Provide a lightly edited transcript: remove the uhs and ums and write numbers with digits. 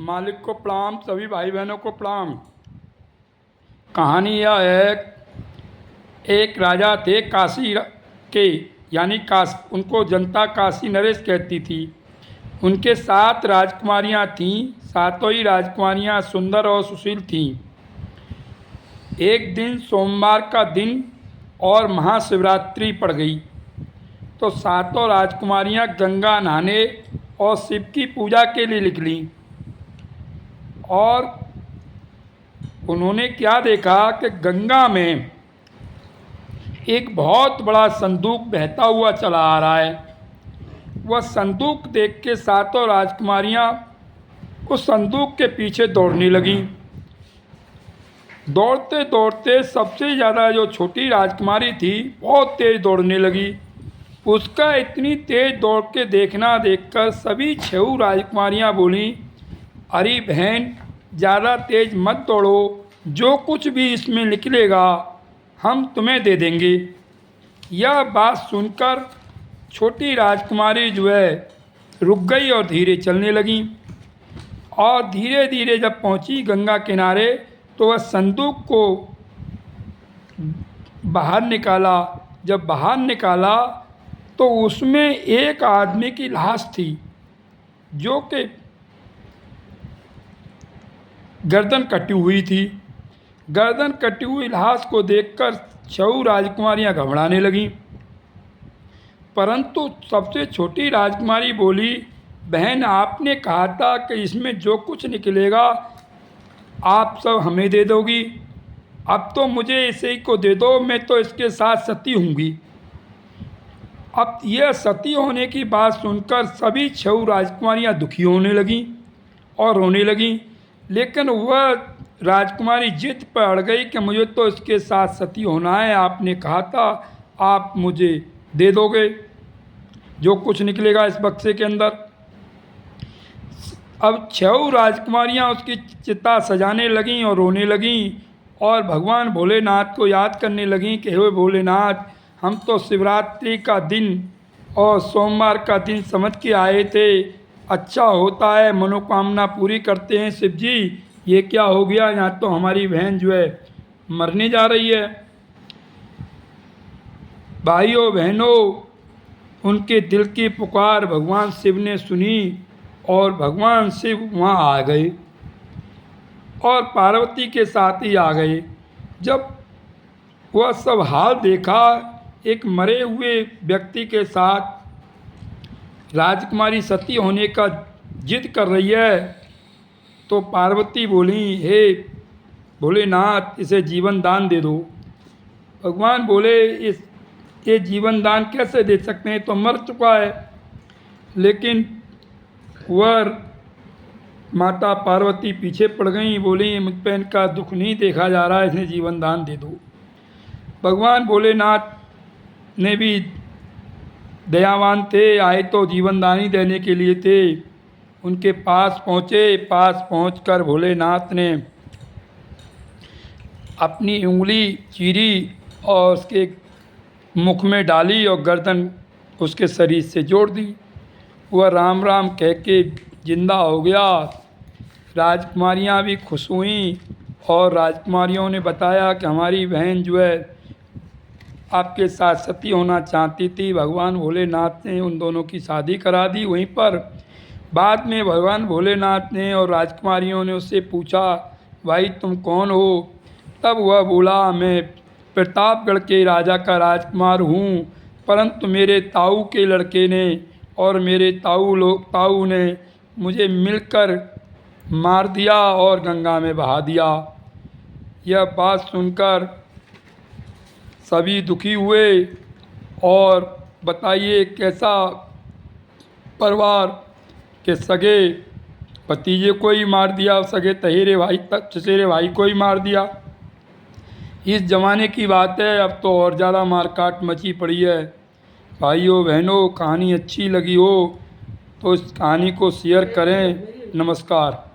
मालिक को प्रणाम, सभी भाई बहनों को प्रणाम। कहानी यह है, एक राजा थे काशी के, यानी उनको जनता काशी नरेश कहती थी। उनके 7 राजकुमारियां थीं। सातों ही राजकुमारियां सुंदर और सुशील थीं। एक दिन सोमवार का दिन और महाशिवरात्रि पड़ गई तो सातों राजकुमारियां गंगा नहाने और शिव की पूजा के लिए निकलीं। और उन्होंने क्या देखा कि गंगा में एक बहुत बड़ा संदूक बहता हुआ चला आ रहा है। वह संदूक देख के सातों राजकुमारियां उस संदूक के पीछे दौड़ने लगीं। दौड़ते दौड़ते सबसे ज़्यादा जो छोटी राजकुमारी थी बहुत तेज़ दौड़ने लगी। उसका इतनी तेज़ दौड़ के देखना देखकर सभी 6 राजकुमारियां बोलीं, अरे बहन, ज़्यादा तेज़ मत दौड़ो, जो कुछ भी इसमें निकलेगा हम तुम्हें दे देंगे। यह बात सुनकर छोटी राजकुमारी जो है रुक गई और धीरे चलने लगी। और धीरे धीरे जब पहुंची गंगा किनारे तो वह संदूक को बाहर निकाला। जब बाहर निकाला तो उसमें एक आदमी की लाश थी, जो कि गर्दन कटी हुई थी। गर्दन कटी हुई लाश को देखकर 6 राजकुमारियां घबराने लगीं। परंतु सबसे छोटी राजकुमारी बोली, बहन, आपने कहा था कि इसमें जो कुछ निकलेगा आप सब हमें दे दोगी। अब तो मुझे इसे को दे दो, मैं तो इसके साथ सती होंगी। अब यह सती होने की बात सुनकर सभी 6 राजकुमारियां दुखी होने लगीं और रोने लगीं। लेकिन वह राजकुमारी जिद पर अड़ गई कि मुझे तो इसके साथ सती होना है। आपने कहा था आप मुझे दे दोगे जो कुछ निकलेगा इस बक्से के अंदर। अब 6 राजकुमारियां उसकी चिता सजाने लगीं और रोने लगीं और भगवान भोलेनाथ को याद करने लगीं कि हे भोलेनाथ, हम तो शिवरात्रि का दिन और सोमवार का दिन समझ के आए थे। अच्छा होता है, मनोकामना पूरी करते हैं शिव जी। ये क्या हो गया, यहाँ तो हमारी बहन जो है मरने जा रही है। भाइयों बहनों, उनके दिल की पुकार भगवान शिव ने सुनी और भगवान शिव वहाँ आ गए और पार्वती के साथ ही आ गए। जब वह सब हाल देखा, एक मरे हुए व्यक्ति के साथ राजकुमारी सती होने का जिद कर रही है, तो पार्वती बोली, हे भोलेनाथ, इसे जीवन दान दे दो। भगवान बोले, ये जीवन दान कैसे दे सकते हैं, तो मर चुका है। लेकिन वह माता पार्वती पीछे पड़ गई, बोली, मुझ पर इनका दुख नहीं देखा जा रहा है, इन्हें जीवन दान दे दो। भगवान भोलेनाथ ने भी दयावान थे, आए तो जीवन दान ही देने के लिए थे। उनके पास पहुँचे। पास पहुंचकर भोलेनाथ ने अपनी उंगली चीरी और उसके मुख में डाली और गर्दन उसके शरीर से जोड़ दी। वह राम राम कह के जिंदा हो गया। राजकुमारियां भी खुश हुईं और राजकुमारियों ने बताया कि हमारी बहन जो है आपके साथ सती होना चाहती थी। भगवान भोलेनाथ ने उन दोनों की शादी करा दी वहीं पर। बाद में भगवान भोलेनाथ ने और राजकुमारियों ने उससे पूछा, भाई तुम कौन हो? तब वह बोला, मैं प्रतापगढ़ के राजा का राजकुमार हूँ, परंतु मेरे ताऊ के लड़के ने और मेरे ताऊ ने मुझे मिलकर मार दिया और गंगा में बहा दिया। यह बात सुनकर सभी दुखी हुए। और बताइए, कैसा परिवार के सगे भतीजे को ही मार दिया, सगे चचेरे भाई को ही मार दिया। इस ज़माने की बात है, अब तो और ज़्यादा मारकाट मची पड़ी है। भाइयों बहनों, कहानी अच्छी लगी हो तो इस कहानी को शेयर करें। नमस्कार।